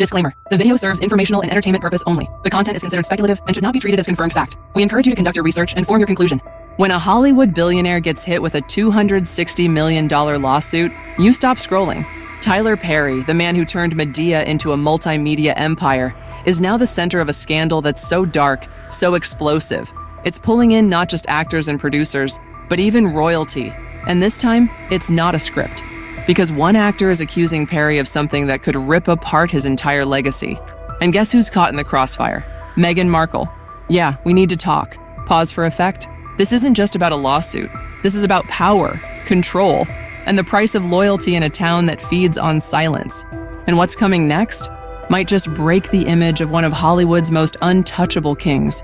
Disclaimer. The video serves informational and entertainment purpose only. The content is considered speculative and should not be treated as confirmed fact. We encourage you to conduct your research and form your conclusion. When a Hollywood billionaire gets hit with a $260 million lawsuit, you stop scrolling. Tyler Perry, the man who turned Medea into a multimedia empire, is now the center of a scandal that's so dark, so explosive. It's pulling in not just actors and producers, but even royalty. And this time, it's not a script. Because one actor is accusing Perry of something that could rip apart his entire legacy. And guess who's caught in the crossfire? Meghan Markle. Yeah, we need to talk. Pause for effect. This isn't just about a lawsuit. This is about power, control, and the price of loyalty in a town that feeds on silence. And what's coming next might just break the image of one of Hollywood's most untouchable kings.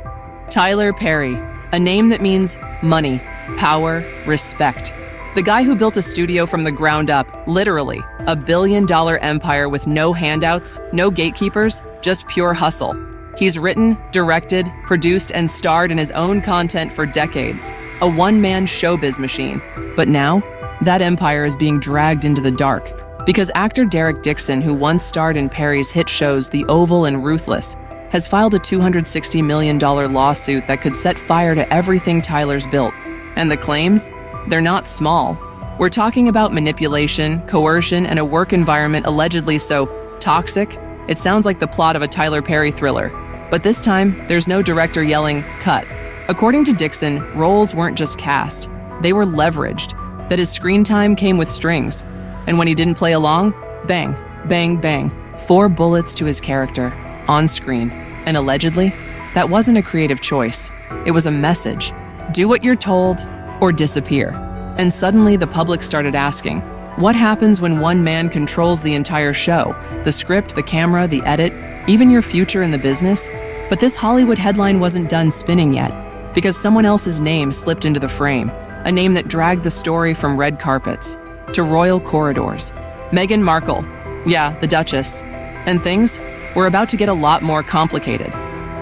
Tyler Perry, a name that means money, power, respect. The guy who built a studio from the ground up, literally, a billion-dollar empire with no handouts, no gatekeepers, just pure hustle. He's written, directed, produced, and starred in his own content for decades, a one-man showbiz machine. But now, that empire is being dragged into the dark because actor Derek Dixon, who once starred in Perry's hit shows The Oval and Ruthless, has filed a $260 million lawsuit that could set fire to everything Tyler's built. And the claims? They're not small. We're talking about manipulation, coercion, and a work environment allegedly so toxic, it sounds like the plot of a Tyler Perry thriller. But this time, there's no director yelling, "Cut." According to Dixon, roles weren't just cast, they were leveraged. That his screen time came with strings. And when he didn't play along, bang, bang, bang, 4 bullets to his character, on screen. And allegedly, that wasn't a creative choice. It was a message. Do what you're told, or disappear. And suddenly the public started asking, what happens when one man controls the entire show? The script, the camera, the edit, even your future in the business? But this Hollywood headline wasn't done spinning yet, because someone else's name slipped into the frame, a name that dragged the story from red carpets to royal corridors. Meghan Markle. Yeah, the Duchess. And things were about to get a lot more complicated.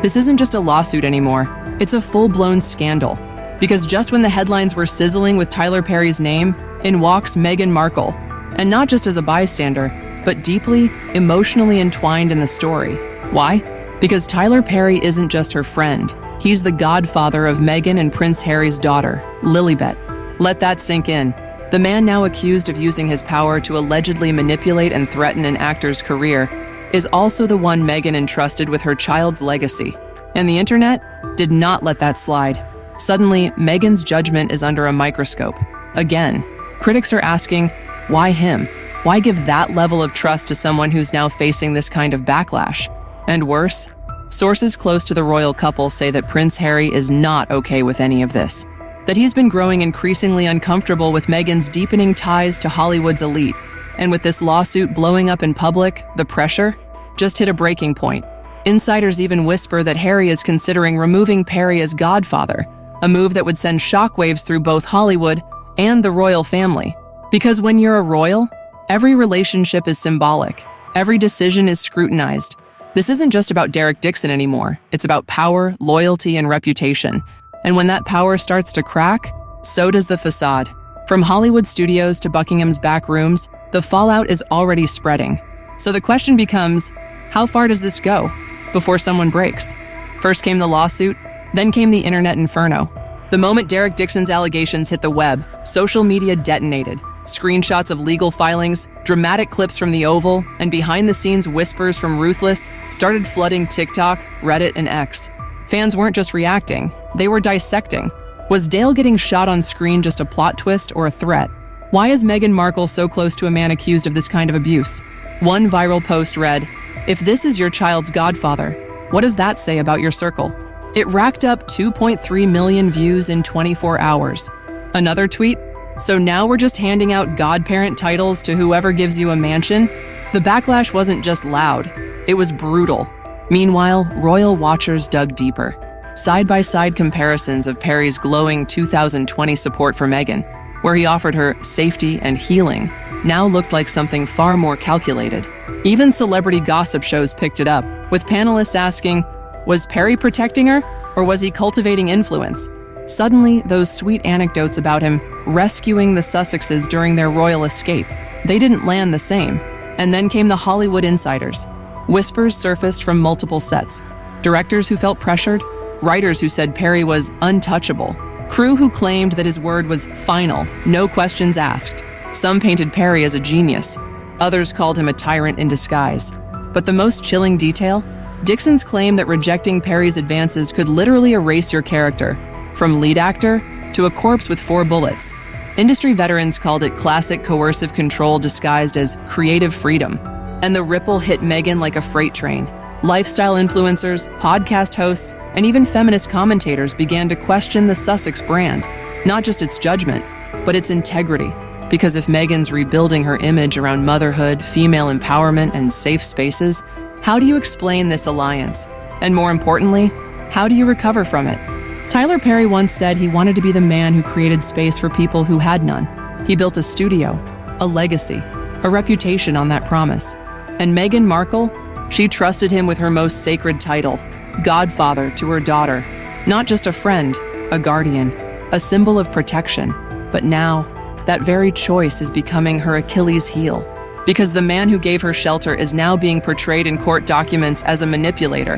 This isn't just a lawsuit anymore, it's a full-blown scandal. Because just when the headlines were sizzling with Tyler Perry's name, in walks Meghan Markle. And not just as a bystander, but deeply, emotionally entwined in the story. Why? Because Tyler Perry isn't just her friend. He's the godfather of Meghan and Prince Harry's daughter, Lilibet. Let that sink in. The man now accused of using his power to allegedly manipulate and threaten an actor's career is also the one Meghan entrusted with her child's legacy. And the internet did not let that slide. Suddenly, Meghan's judgment is under a microscope. Again, critics are asking, why him? Why give that level of trust to someone who's now facing this kind of backlash? And worse, sources close to the royal couple say that Prince Harry is not okay with any of this. That he's been growing increasingly uncomfortable with Meghan's deepening ties to Hollywood's elite. And with this lawsuit blowing up in public, the pressure just hit a breaking point. Insiders even whisper that Harry is considering removing Perry as godfather, a move that would send shockwaves through both Hollywood and the royal family. Because when you're a royal, every relationship is symbolic. Every decision is scrutinized. This isn't just about Derek Dixon anymore. It's about power, loyalty, and reputation. And when that power starts to crack, so does the facade. From Hollywood studios to Buckingham's back rooms, the fallout is already spreading. So the question becomes, how far does this go before someone breaks? First came the lawsuit, then came the internet inferno. The moment Derek Dixon's allegations hit the web, social media detonated. Screenshots of legal filings, dramatic clips from The Oval, and behind-the-scenes whispers from Ruthless started flooding TikTok, Reddit, and X. Fans weren't just reacting, they were dissecting. Was Dale getting shot on screen just a plot twist or a threat? Why is Meghan Markle so close to a man accused of this kind of abuse? One viral post read, "If this is your child's godfather, what does that say about your circle?" It racked up 2.3 million views in 24 hours. Another tweet, "So now we're just handing out godparent titles to whoever gives you a mansion?" The backlash wasn't just loud, it was brutal. Meanwhile, royal watchers dug deeper. Side-by-side comparisons of Perry's glowing 2020 support for Meghan, where he offered her safety and healing, now looked like something far more calculated. Even celebrity gossip shows picked it up, with panelists asking, was Perry protecting her, or was he cultivating influence? Suddenly, those sweet anecdotes about him rescuing the Sussexes during their royal escape, they didn't land the same. And then came the Hollywood insiders. Whispers surfaced from multiple sets. Directors who felt pressured, writers who said Perry was untouchable, crew who claimed that his word was final, no questions asked. Some painted Perry as a genius. Others called him a tyrant in disguise. But the most chilling detail? Dixon's claim that rejecting Perry's advances could literally erase your character, from lead actor to a corpse with 4 bullets. Industry veterans called it classic coercive control disguised as creative freedom. And the ripple hit Meghan like a freight train. Lifestyle influencers, podcast hosts, and even feminist commentators began to question the Sussex brand, not just its judgment, but its integrity. Because if Meghan's rebuilding her image around motherhood, female empowerment, and safe spaces, how do you explain this alliance? And more importantly, how do you recover from it? Tyler Perry once said he wanted to be the man who created space for people who had none. He built a studio, a legacy, a reputation on that promise. And Meghan Markle, she trusted him with her most sacred title, godfather to her daughter. Not just a friend, a guardian, a symbol of protection. But now, that very choice is becoming her Achilles heel. Because the man who gave her shelter is now being portrayed in court documents as a manipulator.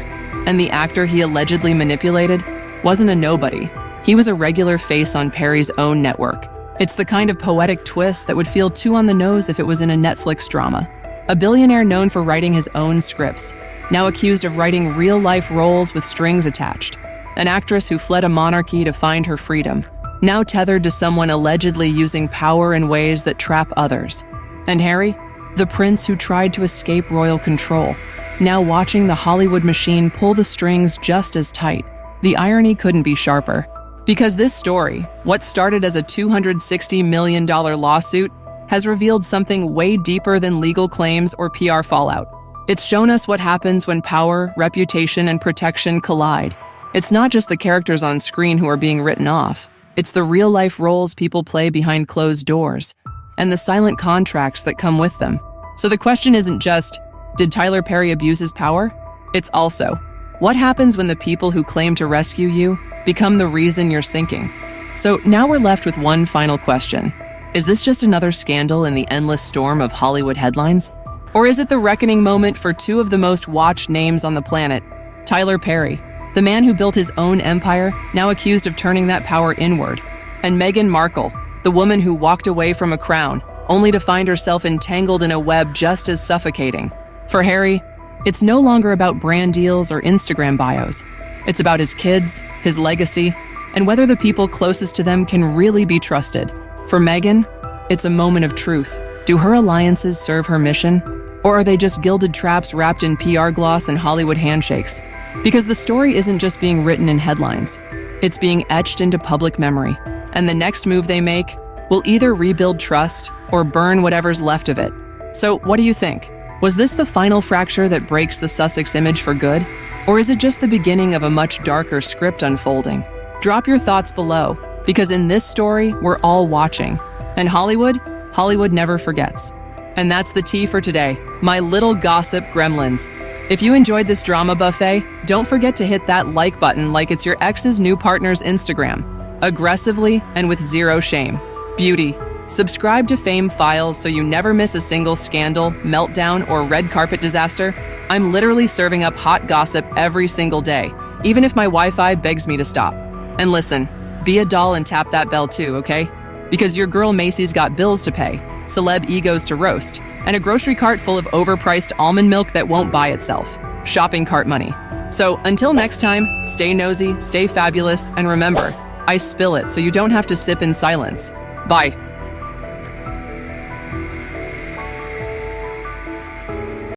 And the actor he allegedly manipulated wasn't a nobody. He was a regular face on Perry's own network. It's the kind of poetic twist that would feel too on the nose if it was in a Netflix drama. A billionaire known for writing his own scripts, now accused of writing real-life roles with strings attached. An actress who fled a monarchy to find her freedom, now tethered to someone allegedly using power in ways that trap others. And Harry, the prince who tried to escape royal control, now watching the Hollywood machine pull the strings just as tight. The irony couldn't be sharper. Because this story, what started as a $260 million lawsuit, has revealed something way deeper than legal claims or PR fallout. It's shown us what happens when power, reputation, and protection collide. It's not just the characters on screen who are being written off. It's the real-life roles people play behind closed doors, and the silent contracts that come with them. So the question isn't just, did Tyler Perry abuse his power? It's also, what happens when the people who claim to rescue you become the reason you're sinking? So now we're left with one final question. Is this just another scandal in the endless storm of Hollywood headlines? Or is it the reckoning moment for 2 of the most watched names on the planet? Tyler Perry, the man who built his own empire, now accused of turning that power inward. And Meghan Markle, the woman who walked away from a crown, only to find herself entangled in a web just as suffocating. For Harry, it's no longer about brand deals or Instagram bios. It's about his kids, his legacy, and whether the people closest to them can really be trusted. For Meghan, it's a moment of truth. Do her alliances serve her mission? Or are they just gilded traps wrapped in PR gloss and Hollywood handshakes? Because the story isn't just being written in headlines. It's being etched into public memory. And the next move they make will either rebuild trust or burn whatever's left of it. So what do you think? Was this the final fracture that breaks the Sussex image for good? Or is it just the beginning of a much darker script unfolding? Drop your thoughts below, because in this story, we're all watching. And Hollywood never forgets. And that's the tea for today, my little gossip gremlins. If you enjoyed this drama buffet, don't forget to hit that like button like it's your ex's new partner's Instagram. Aggressively and with zero shame. Beauty. Subscribe to Fame Files so you never miss a single scandal, meltdown, or red carpet disaster. I'm literally serving up hot gossip every single day, even if my Wi-Fi begs me to stop. And listen, be a doll and tap that bell too, okay? Because your girl Macy's got bills to pay, celeb egos to roast, and a grocery cart full of overpriced almond milk that won't buy itself. Shopping cart money. So until next time, stay nosy, stay fabulous, and remember, I spill it so you don't have to sip in silence. Bye.